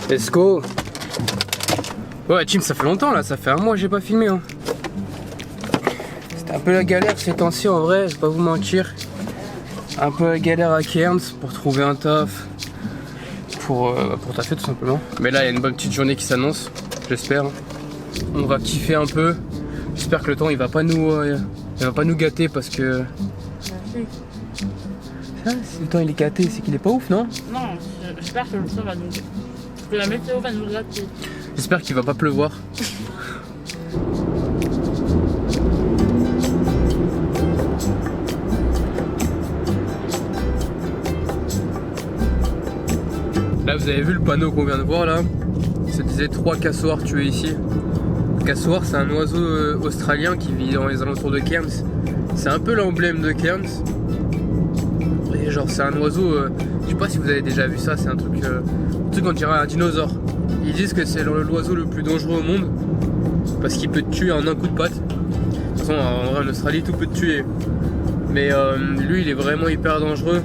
Let's go. Ouais team, ça fait longtemps là, ça fait un mois que j'ai pas filmé hein. C'était un peu la galère ces temps-ci en vrai, je vais pas vous mentir. Un peu la galère à Cairns pour trouver un taf. Pour taffer tout simplement. Mais là il y a une bonne petite journée qui s'annonce, j'espère. On va kiffer un peu. J'espère que le temps il va pas nous gâter parce que... Ah, si le temps il est gâté, c'est qu'il est pas ouf non? Non, j'espère que le temps va nous... que la météo va nous gâter. J'espère qu'il va pas pleuvoir. Là vous avez vu le panneau qu'on vient de voir là, ça disait 3 cassoirs tués ici. Le cassoir c'est un oiseau australien qui vit dans les alentours de Cairns. C'est un peu l'emblème de Cairns. Et genre c'est un oiseau, je sais pas si vous avez déjà vu ça, c'est un truc on dirait un dinosaure. Ils disent que c'est l'oiseau le plus dangereux au monde parce qu'il peut te tuer en un coup de patte. De toute façon en vrai en Australie tout peut te tuer. Mais lui il est vraiment hyper dangereux.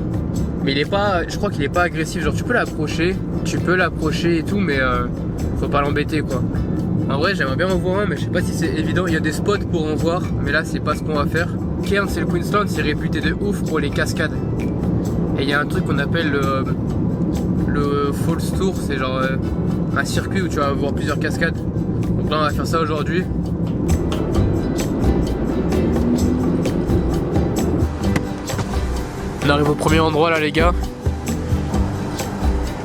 Mais il est pas, je crois qu'il est pas agressif, genre tu peux l'approcher et tout, mais faut pas l'embêter quoi. En vrai j'aimerais bien en voir un, mais je sais pas si c'est évident, il y a des spots pour en voir, mais là c'est pas ce qu'on va faire. Cairns et le Queensland c'est réputé de ouf pour les cascades. Et il y a un truc qu'on appelle le Falls Tour, c'est genre un circuit où tu vas voir plusieurs cascades. Donc là on va faire ça aujourd'hui. On arrive au premier endroit là les gars.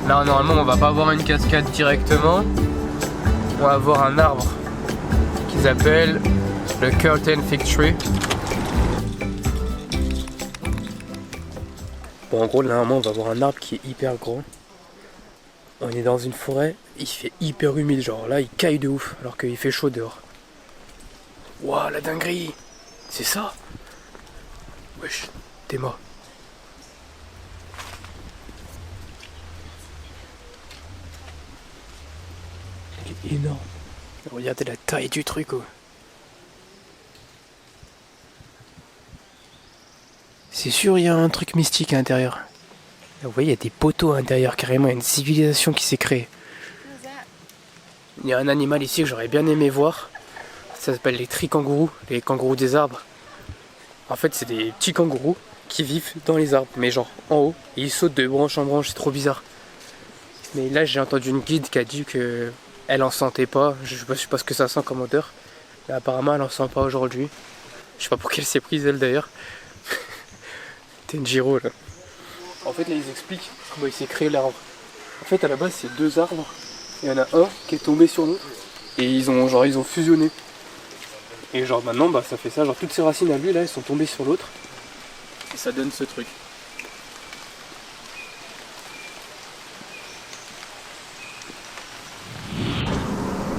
Là normalement on va pas avoir une cascade directement. On va avoir un arbre qu'ils appellent le Curtain Fig Tree. Bon en gros normalement on va avoir un arbre qui est hyper grand. On est dans une forêt, il fait hyper humide, genre là il caille de ouf alors qu'il fait chaud dehors. Waouh la dinguerie. C'est ça? Wesh, t'es mort. Il est énorme. Regardez la taille du truc. Oh. C'est sûr, il y a un truc mystique à l'intérieur. Vous voyez, il y a des poteaux à l'intérieur, carrément, il y a une civilisation qui s'est créée. Il y a un animal ici que j'aurais bien aimé voir. Ça s'appelle les trikangourous, les kangourous des arbres. En fait, c'est des petits kangourous qui vivent dans les arbres, mais genre en haut. Et ils sautent de branche en branche, c'est trop bizarre. Mais là, j'ai entendu une guide qui a dit que elle en sentait pas. Je sais pas ce que ça sent comme odeur. Mais apparemment, elle en sent pas aujourd'hui. Je sais pas pour quelle s'est prise elle d'ailleurs. Tenjiro là. En fait, là, ils expliquent comment il s'est créé l'arbre. En fait, à la base, c'est 2 arbres. Il y en a un qui est tombé sur l'autre. Et ils ont fusionné. Et genre maintenant, bah, ça fait ça. Genre toutes ces racines à lui, là, elles sont tombées sur l'autre. Et ça donne ce truc.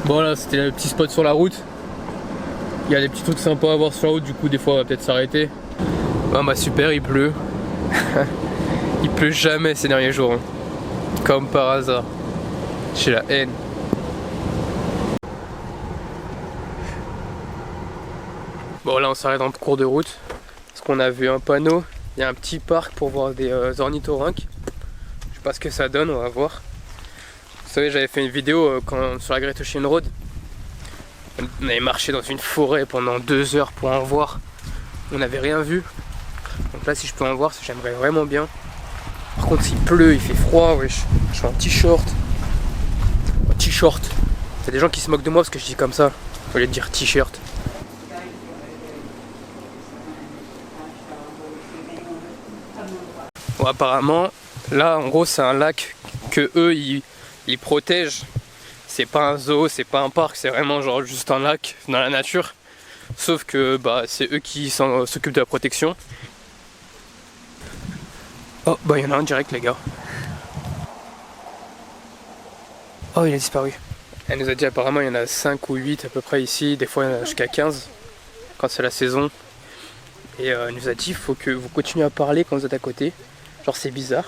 Bon là c'était le petit spot sur la route. Il y a des petits trucs sympas à voir sur la route, du coup des fois on va peut-être s'arrêter. Bon bah super, il pleut. Il pleut jamais ces derniers jours hein. Comme par hasard. J'ai la haine. Bon là on s'arrête en cours de route. Parce qu'on a vu un panneau. Il y a un petit parc pour voir des ornithorynques. Je sais pas ce que ça donne, on va voir. Vous savez, j'avais fait une vidéo sur la Great Ocean Road. On avait marché dans une forêt pendant 2 heures pour en voir. On n'avait rien vu. Donc là, si je peux en voir, j'aimerais vraiment bien. Par contre, s'il pleut, il fait froid, wesh. Je suis en t-shirt. En t-shirt. Il y a des gens qui se moquent de moi parce que je dis comme ça. Au lieu de dire t-shirt. Bon, apparemment, là, en gros, c'est un lac que eux, ils protègent. C'est pas un zoo, c'est pas un parc, c'est vraiment genre juste un lac dans la nature. Sauf que bah, c'est eux qui s'occupent de la protection. Oh bah il y en a un direct les gars. Oh il a disparu. Elle nous a dit apparemment il y en a 5 ou 8 à peu près ici, des fois il y en a jusqu'à 15 quand c'est la saison. Et elle nous a dit il faut que vous continuez à parler quand vous êtes à côté. Genre c'est bizarre.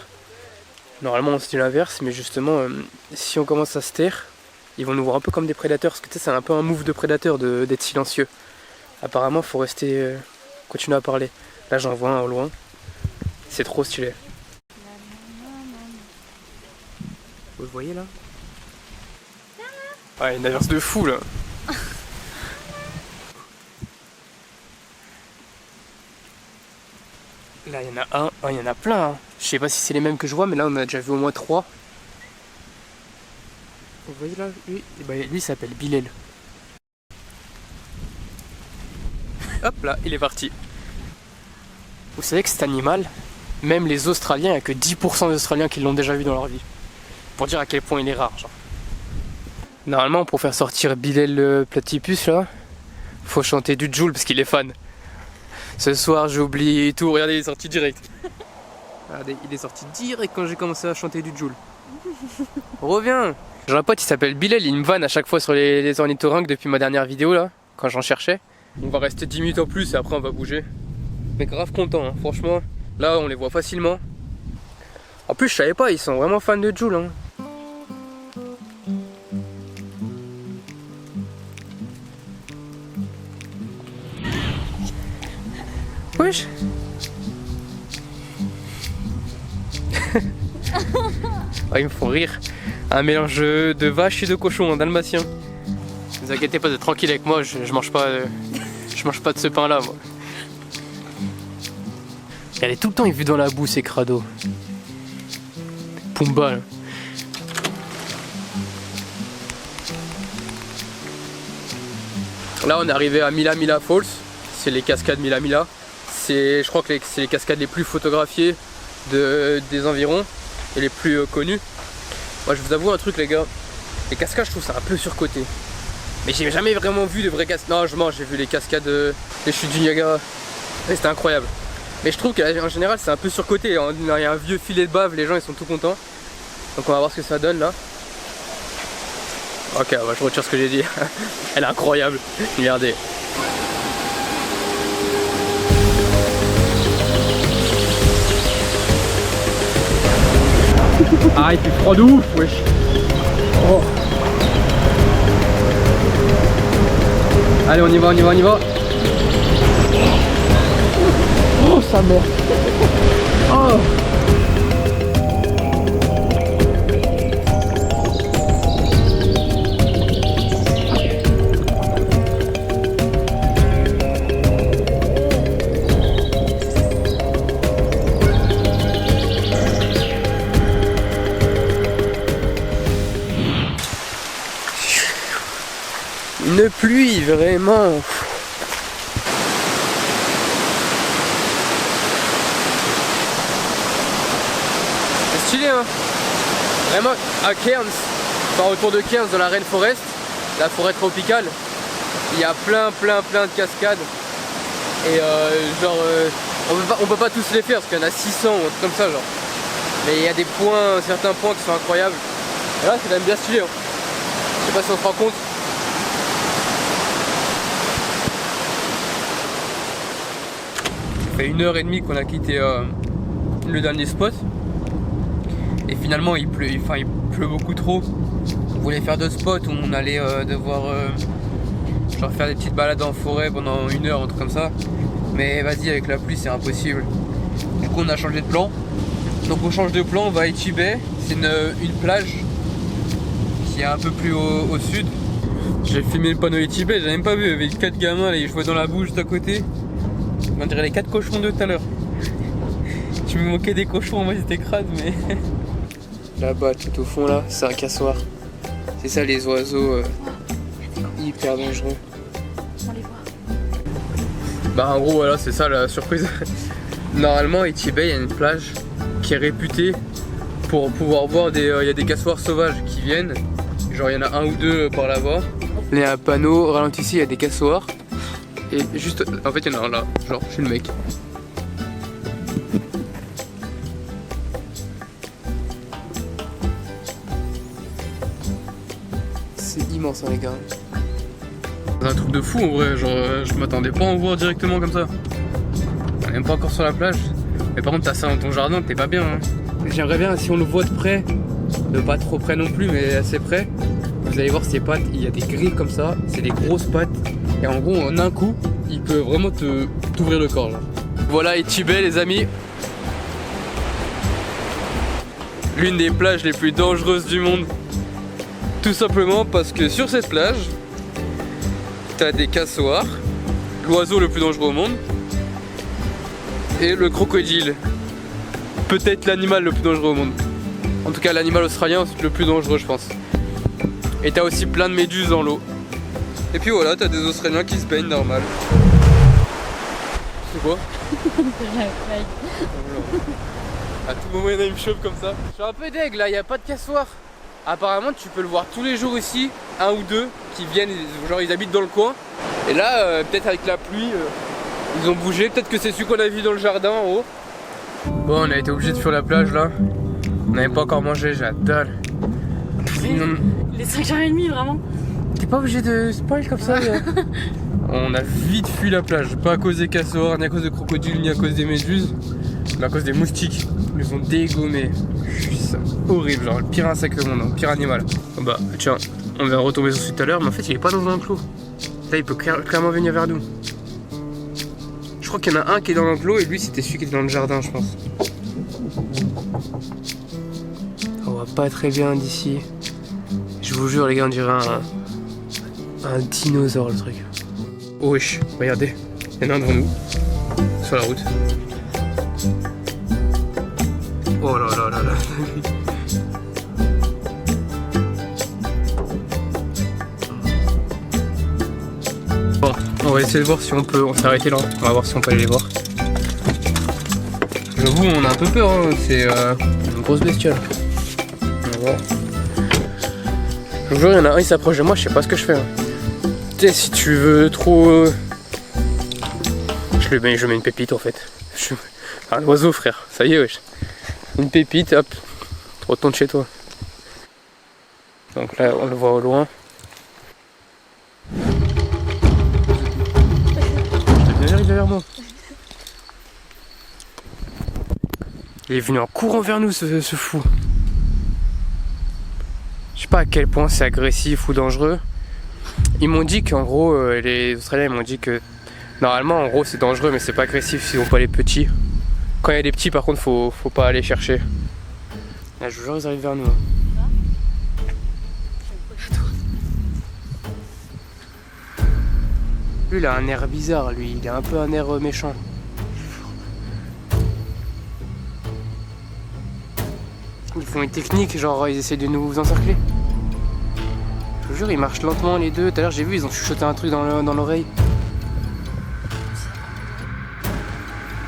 Normalement on se dit l'inverse, mais justement si on commence à se taire, ils vont nous voir un peu comme des prédateurs, parce que tu sais c'est un peu un move de prédateur d'être silencieux. Apparemment faut rester, continuer à parler. Là j'en vois un au loin, c'est trop stylé. Vous le voyez là? Ouais, une averse de fou là. Là, il y en a un, il y en a plein. Hein. Je sais pas si c'est les mêmes que je vois, mais là, on a déjà vu au moins 3. Vous voyez là, lui, lui il s'appelle Bilal. Hop là, il est parti. Vous savez que cet animal, même les Australiens, il n'y a que 10% d'Australiens qui l'ont déjà vu dans leur vie. Pour dire à quel point il est rare, genre. Normalement, pour faire sortir Bilal le platypus là, faut chanter du Jul parce qu'il est fan. Ce soir j'oublie tout, regardez, il est sorti direct. Regardez, il est sorti direct quand j'ai commencé à chanter du Jul. Reviens. J'ai un pote, il s'appelle Bilal, il me vanne à chaque fois sur les ornithorynques depuis ma dernière vidéo là, quand j'en cherchais. On va rester 10 minutes en plus et après on va bouger. Mais grave content, hein. Franchement, là on les voit facilement. En plus je savais pas, ils sont vraiment fans de Jul. Hein. Wesh. Oh, ils me font rire. Un mélange de vache et de cochon, un dalmatien. Ne vous inquiétez pas, d'être tranquille avec moi, je mange pas de ce pain là moi. Elle est tout le temps vue dans la boue ces crados. Pumba là. Là on est arrivé à Mila Mila Falls. C'est les cascades Mila Mila. Je crois que c'est les cascades les plus photographiées des environs et les plus connues. Moi je vous avoue un truc les gars, les cascades je trouve ça un peu surcoté. Mais j'ai jamais vraiment vu de vraies cascades. Non je mens, j'ai vu les cascades des chutes du Niagara. C'était incroyable. Mais je trouve qu'en général c'est un peu surcoté. Il y a un vieux filet de bave, les gens ils sont tout contents. Donc on va voir ce que ça donne là. Ok, bah, je retire ce que j'ai dit. Elle est incroyable. Regardez. Ah, il fait froid de ouf, wesh. Oh. Allez, on y va, on y va, on y va. Oh, sa mère. Oh. Une pluie vraiment. C'est stylé hein. Vraiment à Cairns, enfin autour de Cairns dans la Rainforest, la forêt tropicale, il y a plein de cascades. Et genre on peut pas tous les faire parce qu'il y en a 600 ou un truc comme ça genre. Mais il y a des points, certains points qui sont incroyables. Et là c'est quand même bien stylé hein. Je sais pas si on se rend compte. Ça fait 1h30 qu'on a quitté le dernier spot et finalement il pleut beaucoup trop. On voulait faire d'autres spots où on allait devoir genre faire des petites balades en forêt pendant 1 heure, un truc comme ça, mais vas-y avec la pluie c'est impossible. Du coup on a changé de plan, donc on change de plan, on va à Etty Bay. C'est une plage qui est un peu plus au sud. J'ai filmé le panneau Etty Bay, j'avais même pas vu, il y avait 4 gamins là, ils jouaient dans la boue juste à côté. On dirait les 4 cochons de tout à l'heure. Je me moquais des cochons, moi c'était crade mais... Là-bas tout au fond là, c'est un cassoir. C'est ça les oiseaux hyper dangereux. On les voit. Bah en gros voilà, c'est ça la surprise. Normalement à Etty Bay il y a une plage qui est réputée pour pouvoir voir il y a des cassoirs sauvages qui viennent. Genre il y en a 1 ou 2 par là-bas. Il y a un panneau, ralentissez, il y a des cassoirs. Et juste, en fait il y en a un là, genre je suis le mec. C'est immense hein, les gars. C'est un truc de fou en vrai, genre je m'attendais pas à en voir directement comme ça. On est même pas encore sur la plage. Mais par contre t'as ça dans ton jardin, t'es pas bien hein. J'aimerais bien si on le voit de près, pas trop près non plus mais assez près. Vous allez voir ses pattes, il y a des grilles comme ça, c'est des grosses pattes. Et en gros en un coup, il peut vraiment t'ouvrir le corps là. Voilà Etty Bay les amis. L'une des plages les plus dangereuses du monde. Tout simplement parce que sur cette plage, t'as des cassoirs, l'oiseau le plus dangereux au monde, et le crocodile. Peut-être l'animal le plus dangereux au monde. En tout cas l'animal australien le plus dangereux je pense. Et t'as aussi plein de méduses dans l'eau. Et puis voilà, t'as des Australiens qui se baignent normal. C'est quoi? À tout moment il y en a une chope comme ça. Je suis un peu deg là, il n'y a pas de cassoir. Apparemment tu peux le voir tous les jours ici, un ou deux qui viennent, genre ils habitent dans le coin. Et là peut-être avec la pluie, ils ont bougé, peut-être que c'est celui qu'on a vu dans le jardin en haut. Bon, on a été obligé de fuir la plage là. On n'avait pas encore mangé, j'ai la dalle. Les 5h30 vraiment. T'es pas obligé de spoil comme ça. On a vite fui la plage, pas à cause des cassoirs, ni à cause des crocodiles, ni à cause des méduses, mais à cause des moustiques. Ils nous ont dégommés. C'est horrible, genre le pire insecte au monde, le pire animal. Oh bah tiens, on vient retomber sur celui tout à l'heure, mais en fait il est pas dans un enclos. Là il peut clairement venir vers nous. Je crois qu'il y en a un qui est dans l'enclos et lui c'était celui qui était dans le jardin je pense. On voit pas très bien d'ici. Je vous jure les gars, on dirait un dinosaure le truc. Oh wesh, regardez, il y en a un devant nous, sur la route. Oh là là là là. Bon, on va essayer de voir si on peut, on s'est arrêté là, on va voir si on peut aller les voir. J'avoue, on a un peu peur, hein. C'est une grosse bestiole. On va voir. Je vous jure, il y en a un, il s'approche de moi, je sais pas ce que je fais. Hein. Tu sais, si tu veux trop... Je mets une pépite en fait. Un oiseau frère, ça y est wesh. Une pépite, hop, retourne chez toi. Donc là, on le voit au loin. Il est bien vers moi. Il est venu en courant vers nous ce fou. Je sais pas à quel point c'est agressif ou dangereux. Ils m'ont dit qu'en gros, les Australiens m'ont dit que normalement en gros c'est dangereux mais c'est pas agressif s'ils ont pas les petits. Quand il y a des petits par contre faut pas aller chercher. Là je vous jure ils arrivent vers nous. Lui il a un air bizarre lui, il a un peu un air méchant. Ils font une technique, genre ils essaient de nous encercler. Je vous jure, ils marchent lentement les deux. Tout à l'heure j'ai vu, ils ont chuchoté un truc dans l'oreille.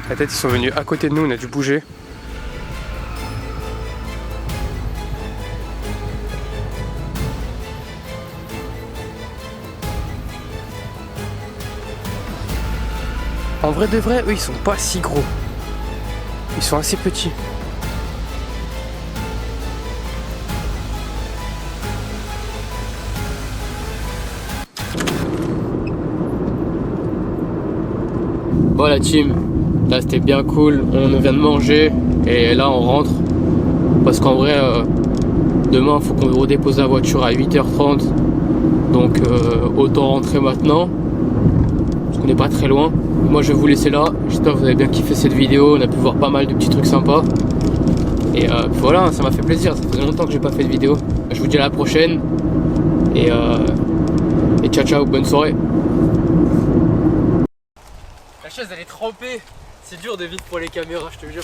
La tête, ils sont venus à côté de nous, on a dû bouger. En vrai de vrai, eux ils sont pas si gros. Ils sont assez petits. Bon la team, là c'était bien cool, on vient de manger et là on rentre parce qu'en vrai demain il faut qu'on redépose la voiture à 8h30 donc autant rentrer maintenant parce qu'on n'est pas très loin. Moi je vais vous laisser là, j'espère que vous avez bien kiffé cette vidéo, on a pu voir pas mal de petits trucs sympas et voilà, ça m'a fait plaisir, ça faisait longtemps que j'ai pas fait de vidéo. Je vous dis à la prochaine et ciao ciao, bonne soirée. La chaise elle est trempée, c'est dur de vivre pour les caméras, je te jure.